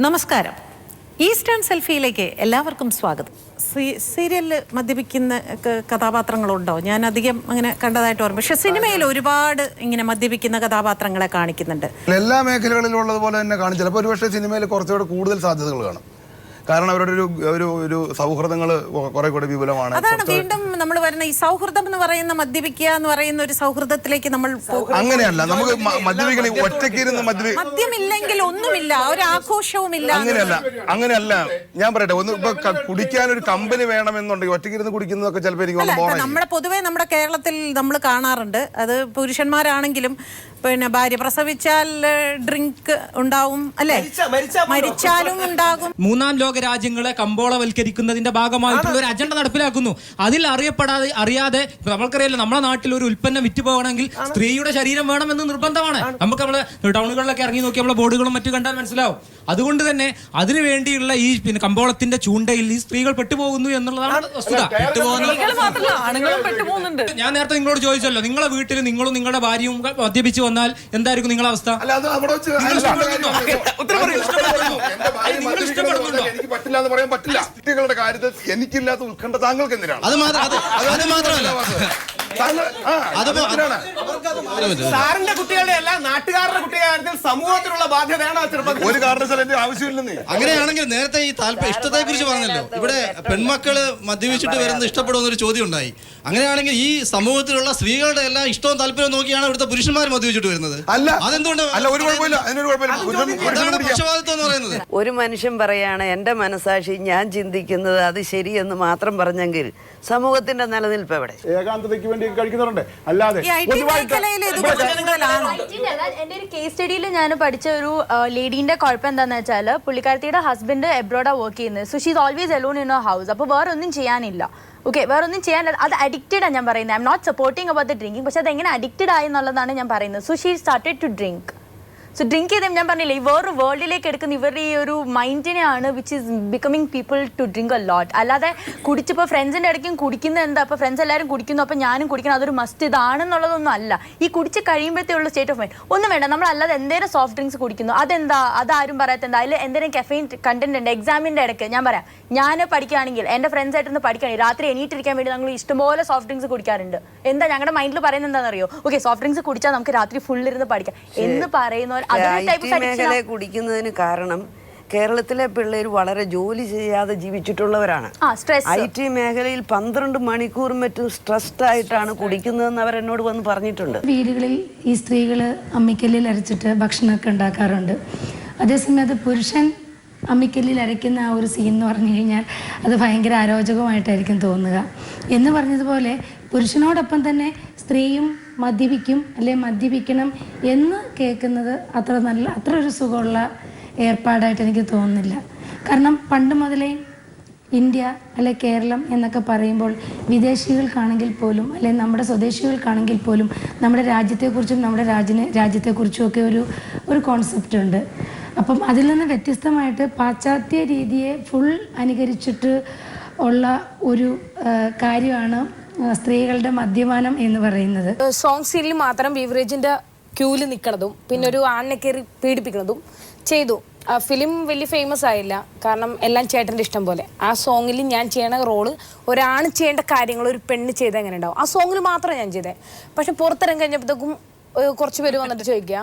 നമസ്കാരം. ഈസ്റ്റേൺ സെൽഫിയിലേക്ക് എല്ലാവർക്കും സ്വാഗതം. സീരിയലിൽ മദ്യപിക്കുന്ന കഥാപാത്രങ്ങളുണ്ടോ? ഞാൻ അധികം അങ്ങനെ കണ്ടതായിട്ട് ഓർമ്മ. പക്ഷെ സിനിമയിൽ ഒരുപാട് ഇങ്ങനെ മദ്യപിക്കുന്ന കഥാപാത്രങ്ങളെ കാണിക്കുന്നുണ്ട്. എല്ലാ മേഖലകളിലും ഉള്ളതുപോലെ തന്നെ കാണും. ചിലപ്പോൾ ഒരുപക്ഷെ സിനിമയിൽ കുറച്ചുകൂടെ കൂടുതൽ സാധ്യതകൾ കാണും. കാരണം അവരുടെ ഒരു സൗഹൃദങ്ങൾ കുറെ കൂടെ വിപുലമാണ്. അതാണ് വീണ്ടും നമ്മൾ വരുന്ന ഈ സൗഹൃദം എന്ന് പറയുന്ന മദ്യപിക്കുക എന്ന് പറയുന്ന ഒരു സൗഹൃദത്തിലേക്ക് നമ്മൾ അങ്ങനെയല്ല. നമുക്ക് മദ്യപിക്കണ ഒറ്റയ്ക്കിരുന്ന് മദ്യമില്ലെങ്കിൽ ഒന്നുമില്ല, ഒരു ആഘോഷവും ഇല്ല. അങ്ങനെയല്ല ഞാൻ പറയട്ടെ. ഒന്ന് ഇപ്പൊ കുടിക്കാൻ ഒരു കമ്പനി വേണമെന്നുണ്ടെങ്കിൽ ഒറ്റയ്ക്കിരുന്ന് കുടിക്കുന്നതൊക്കെ ചിലപ്പോൾ എനിക്ക് നമ്മുടെ പൊതുവെ നമ്മുടെ കേരളത്തിൽ നമ്മൾ കാണാറുണ്ട്. അത് പുരുഷന്മാരാണെങ്കിലും പിന്നെ ഭാര്യ പ്രസവിച്ചാൽ ഡ്രിങ്ക് ഉണ്ടാവും, അല്ലെ? മരിച്ചാലും ഉണ്ടാകും. മൂന്നാം ലോക രാജ്യങ്ങളെ കമ്പോളവൽക്കരിക്കുന്നതിന്റെ ഭാഗമായിട്ടുള്ള ഒരു അജണ്ട നടപ്പിലാക്കുന്നു. അതിൽ അറിയാതെ നമ്മൾക്കറിയാലോ, നമ്മുടെ നാട്ടിൽ ഒരു ഉൽപ്പന്നം വിറ്റ് പോകണമെങ്കിൽ സ്ത്രീയുടെ ശരീരം വേണമെന്ന് നിർബന്ധമാണ്. നമുക്ക് നമ്മള് ടൗണുകളിലൊക്കെ ഇറങ്ങി നോക്കി നമ്മളെ ബോർഡുകളും മറ്റു കണ്ടാൽ മനസ്സിലാവും. അതുകൊണ്ട് തന്നെ അതിനു വേണ്ടിയുള്ള ഈ കമ്പോളത്തിന്റെ ചൂണ്ടയിൽ ഈ സ്ത്രീകൾ പെട്ടുപോകുന്നു എന്നുള്ളതാണ് വസ്തുത. ഞാൻ നേരത്തെ നിങ്ങളോട് ചോദിച്ചല്ലോ, നിങ്ങളെ വീട്ടിൽ നിങ്ങളും നിങ്ങളുടെ ഭാര്യയും മദ്യപിച്ച് വന്നാൽ എന്തായിരിക്കും നിങ്ങളുടെ അവസ്ഥ? എനിക്ക് പറ്റില്ല എന്ന് പറയാൻ പറ്റില്ല. കുട്ടികളുടെ കാര്യത്തിൽ എനിക്കില്ലാത്ത ഉത്കണ്ഠ താങ്കൾക്ക് എന്തിനാണ്? അത് മാത്രമല്ല, സാറിന്റെ കുട്ടികളുടെ അല്ല, നാട്ടുകാരുടെ കുട്ടികളുടെ കാര്യത്തിൽ സമൂഹത്തിനുള്ള ബാധ്യതയാണ് ഒരു കാരണവശാലും എന്റെ ആവശ്യമില്ലെന്നേ. അങ്ങനെയാണെങ്കിൽ നേരത്തെ ഈ ഇഷ്ടത്തെ കുറിച്ച് പറഞ്ഞല്ലോ, ഇവിടെ പെൺമക്കള് മദ്യപിച്ചിട്ട് വരുന്നത് ഇഷ്ടപ്പെടുമെന്നൊരു ചോദ്യം ഉണ്ടായി. അങ്ങനെയാണെങ്കിൽ ഈ സമൂഹത്തിലുള്ള സ്ത്രീകളുടെ എല്ലാം ഇഷ്ടവും താല്പര്യവും നോക്കിയാണ് ഇവിടുത്തെ പുരുഷന്മാർ മദ്യപിച്ചിട്ട് വരുന്നത്. അതെന്തുകൊണ്ട്? പക്ഷപാതിത്വം എന്ന് പറയുന്നത്. ഒരു മനുഷ്യൻ പറയാണ് എന്റെ മനസാക്ഷി ഞാൻ ചിന്തിക്കുന്നത് അത് ശരിയെന്ന് മാത്രം പറഞ്ഞെങ്കിൽ സമൂഹത്തിന്റെ നിലനിൽപ്പ് എവിടെ? ഏകാന്തതയ്ക്ക് വേണ്ടി കഴിക്കുന്നുണ്ട്. അല്ലാതെ എന്റെ ഒരു കേസ് സ്റ്റഡിയിൽ ഞാൻ പഠിച്ച ഒരു ലേഡീന്റെ കുഴപ്പം എന്താണെന്ന് വെച്ചാൽ, പുള്ളിക്കാരത്തിയുടെ ഹസ്ബൻഡ് എബ്രോഡാ വർക്ക് ചെയ്യുന്നത്. So she's always alone in her house. അപ്പോൾ വേറെ ഒന്നും ചെയ്യാനില്ല. ഓക്കെ, വേറെ ഒന്നും ചെയ്യാനില്ല. അത് അഡിക്റ്റഡാണ് ഞാൻ പറയുന്നത്. I am not supporting about the drinking. പക്ഷെ അത് എങ്ങനെ അഡിക്റ്റഡ് ആയി എന്നുള്ളതാണ് ഞാൻ പറയുന്നത്. So she started to drink. So drink ചെയ്ത് ഞാൻ പറഞ്ഞില്ല, ഈ വേറൊരു വേൾഡിലേക്ക് എടുക്കുന്ന ഇവരുടെ ഈ ഒരു മൈൻഡിനെയാണ് which is becoming people to drink a lot. അല്ലാതെ കുടിച്ചിപ്പോൾ ഫ്രണ്ട്സിൻ്റെ ഇടയ്ക്കും കുടിക്കുന്നത് എന്താ, അപ്പോൾ ഫ്രണ്ട്സ് എല്ലാവരും കുടിക്കുന്നു അപ്പോൾ ഞാനും കുടിക്കണം, അതൊരു മസ്റ്റ് ഇതാണെന്നുള്ളതൊന്നും അല്ല. ഈ കുടിച്ച് കഴിയുമ്പോഴത്തേയുള്ള സ്റ്റേറ്റ് ഓഫ് മൈൻഡ് ഒന്നും വേണ്ട. നമ്മളല്ലാതെ എന്തെങ്കിലും സോഫ്റ്റ് ഡ്രിങ്ക്സ് കുടിക്കുന്നു, അതെന്താ? അതാരും പറയാത്ത എന്താ? അതിൽ എന്തെങ്കിലും കഫെയിൻ കണ്ടന്റ് ഉണ്ട്. എക്സാമിൻ്റെ ഇടയ്ക്ക് ഞാൻ പറയാം, ഞാൻ പഠിക്കുകയാണെങ്കിൽ എൻ്റെ ഫ്രണ്ട്സ് ആയിട്ടൊന്ന് പഠിക്കുകയാണെങ്കിൽ രാത്രി എണീറ്റിരിക്കാൻ വേണ്ടി ഞങ്ങൾ ഇഷ്ടംപോലെ സോഫ്റ്റ് ഡ്രിങ്ക്സ് കുടിക്കാറുണ്ട്. എന്താ ഞങ്ങളുടെ മൈൻഡിൽ പറയുന്നത് എന്താണെന്നറിയോ? ഓക്കെ, സോഫ്റ്റ് ഡ്രിങ്ക്സ് കുടിച്ചാൽ നമുക്ക് രാത്രി ഫുള്ളിരുന്ന് പഠിക്കാം എന്ന് പറയുന്ന മേഖലയെ കുടിക്കുന്നതിന് കാരണം കേരളത്തിലെ പിള്ളേർ വളരെ ജോലി ചെയ്യാതെ ജീവിച്ചിട്ടുള്ളവരാണ്. IT മേഖലയിൽ 12 മണിക്കൂറും മറ്റും സ്ട്രെസ്ഡ് ആയിട്ടാണ് കുടിക്കുന്നതെന്ന് അവർ എന്നോട് വന്ന് പറഞ്ഞിട്ടുണ്ട്. വീടുകളിൽ ഈ സ്ത്രീകള് അമ്മിക്കല്ലിൽ അരച്ചിട്ട് ഭക്ഷണമൊക്കെ ഉണ്ടാക്കാറുണ്ട്. അതേസമയത്ത് പുരുഷൻ അമ്മിക്കല്ലിൽ അരയ്ക്കുന്ന ആ ഒരു സീൻ എന്ന് പറഞ്ഞു കഴിഞ്ഞാൽ അത് ഭയങ്കര അരോചകമായിട്ടായിരിക്കും തോന്നുക. എന്ന് പറഞ്ഞതുപോലെ പുരുഷനോടൊപ്പം തന്നെ സ്ത്രീയും മദ്യപിക്കും, അല്ലെ മദ്യപിക്കണം എന്ന് കേൾക്കുന്നത് അത്ര ഒരു സുഖമുള്ള ഏർപ്പാടായിട്ട് എനിക്ക് തോന്നുന്നില്ല. കാരണം പണ്ട് മുതലേ ഇന്ത്യ അല്ലെ കേരളം എന്നൊക്കെ പറയുമ്പോൾ വിദേശികൾക്കാണെങ്കിൽ പോലും അല്ലെ നമ്മുടെ സ്വദേശികൾക്കാണെങ്കിൽ പോലും നമ്മുടെ രാജ്യത്തെക്കുറിച്ചും നമ്മുടെ രാജ്യത്തെക്കുറിച്ചും ഒക്കെ ഒരു കോൺസെപ്റ്റ് ഉണ്ട്. അപ്പം അതിൽ നിന്ന് വ്യത്യസ്തമായിട്ട് പാശ്ചാത്യ രീതിയെ ഫുൾ അനുകരിച്ചിട്ട് ഉള്ള ഒരു കാര്യമാണ് സ്ത്രീകളുടെ മദ്യപാനം എന്ന് പറയുന്നത്. സോങ് സീനിൽ മാത്രം ബീവറേജിന്റെ ക്യൂവിൽ നിൽക്കണതും പിന്നെ ഒരു ആണിനെ കയറി പീഡിപ്പിക്കുന്നതും ചെയ്തു. ആ ഫിലിം വലിയ ഫേമസ് ആയില്ല, കാരണം എല്ലാം ചേട്ടൻ്റെ ഇഷ്ടം പോലെ. ആ സോങ്ങിൽ ഞാൻ ചെയ്യണ റോള് ഒരാണ് ചെയ്യേണ്ട കാര്യങ്ങൾ ഒരു പെണ്ണ് ചെയ്താൽ എങ്ങനെ ഉണ്ടാവും, ആ സോങ്ങിൽ മാത്രം ഞാൻ ചെയ്തേ. പക്ഷെ പുറത്തിറങ്ങി കഴിഞ്ഞപ്പോഴത്തേക്കും കുറച്ച് പേര് വന്നിട്ട് ചോദിക്കുക,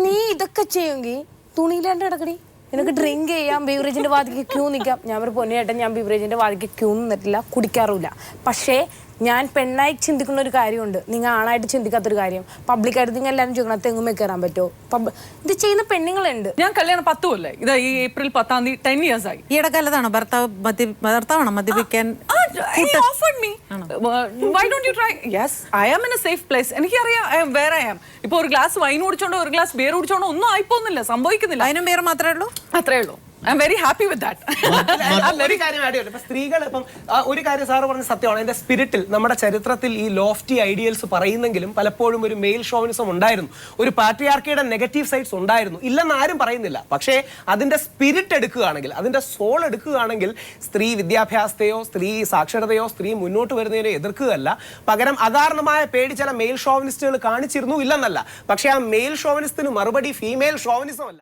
നീ ഇതൊക്കെ ചെയ്യുമെങ്കിൽ തുണിയിലാണ്ട് കിടക്കടി, എനിക്ക് ഡ്രിങ്ക് ചെയ്യാം, ബീവറേജിന്റെ വാതിക്ക് ക്യൂ നിൽക്കാം. ഞാൻ ഒരു പൊന്നിയേട്ടൻ, ഞാൻ ബീവറേജിന്റെ വാതിക്ക് ക്യൂ നിന്നിട്ടില്ല, കുടിക്കാറുമില്ല. പക്ഷേ ഞാൻ പെണ്ണായി ചിന്തിക്കുന്ന ഒരു കാര്യമുണ്ട്, നിങ്ങൾ ആണായിട്ട് ചിന്തിക്കാത്തൊരു കാര്യം. പബ്ലിക്കായിട്ട് നിങ്ങൾ എല്ലാവരും ചോദിക്കണം തെങ്ങുമേ കയറാൻ പറ്റുമോ? ഇത് ചെയ്യുന്ന പെണ്ണുങ്ങളുണ്ട്. ഞാൻ കല്യാണം 10 കൊല്ലം, ഇതാ ഈ ഏപ്രിൽ 10-ാം തീയതി 10 years ആയി. ഈയിടെ കാലത്താണോ ഭർത്താവാണോ മദ്യപിക്കാൻ? Why don't you try? Yes, I am in a safe place. എനിക്കറിയാം where I am. ഇപ്പൊ ഒരു ഗ്ലാസ് വൈൻ കുടിച്ചോണ്ടോ ഒരു ഗ്ലാസ് ബിയർ കുടിച്ചോണ്ടോ ഒന്നും ആയിപ്പോന്നില്ല, സംഭവിക്കുന്നില്ല. വൈനും ബിയർ മാത്രമേ ഉള്ളൂ? അത്രേ ഉള്ളൂ. I am very happy with that. ഒരു കാര്യം ആഡ് ചെയ്യട്ടെ. ഇപ്പൊ സ്ത്രീകൾ ഇപ്പം ഒരു കാര്യം സാറ് പറഞ്ഞ സത്യമാണ്. എന്റെ സ്പിരിറ്റിൽ നമ്മുടെ ചരിത്രത്തിൽ ഈ ലോഫ്റ്റി ഐഡിയൽസ് പറയുന്നെങ്കിലും പലപ്പോഴും ഒരു മെയിൽ ഷോവിനിസം ഉണ്ടായിരുന്നു, ഒരു പാട്രിയാർക്കിയുടെ നെഗറ്റീവ് സൈഡ്സ് ഉണ്ടായിരുന്നു, ഇല്ലെന്ന് ആരും പറയുന്നില്ല. പക്ഷേ അതിന്റെ സ്പിരിറ്റ് എടുക്കുകയാണെങ്കിൽ, അതിന്റെ സോൾ എടുക്കുകയാണെങ്കിൽ സ്ത്രീ വിദ്യാഭ്യാസത്തെയോ സ്ത്രീ സാക്ഷരതയോ സ്ത്രീ മുന്നോട്ട് വരുന്നതിനെ എതിർക്കുകയല്ല, പകരം അകാരണമായ പേടി ചില മെയിൽ ഷോവിനിസ്റ്റുകൾ കാണിച്ചിരുന്നു, ഇല്ലെന്നല്ല. പക്ഷേ ആ മെയിൽ ഷോവിനിസ്റ്റിന് മറുപടി ഫീമെയിൽ ഷോവിനിസം അല്ല.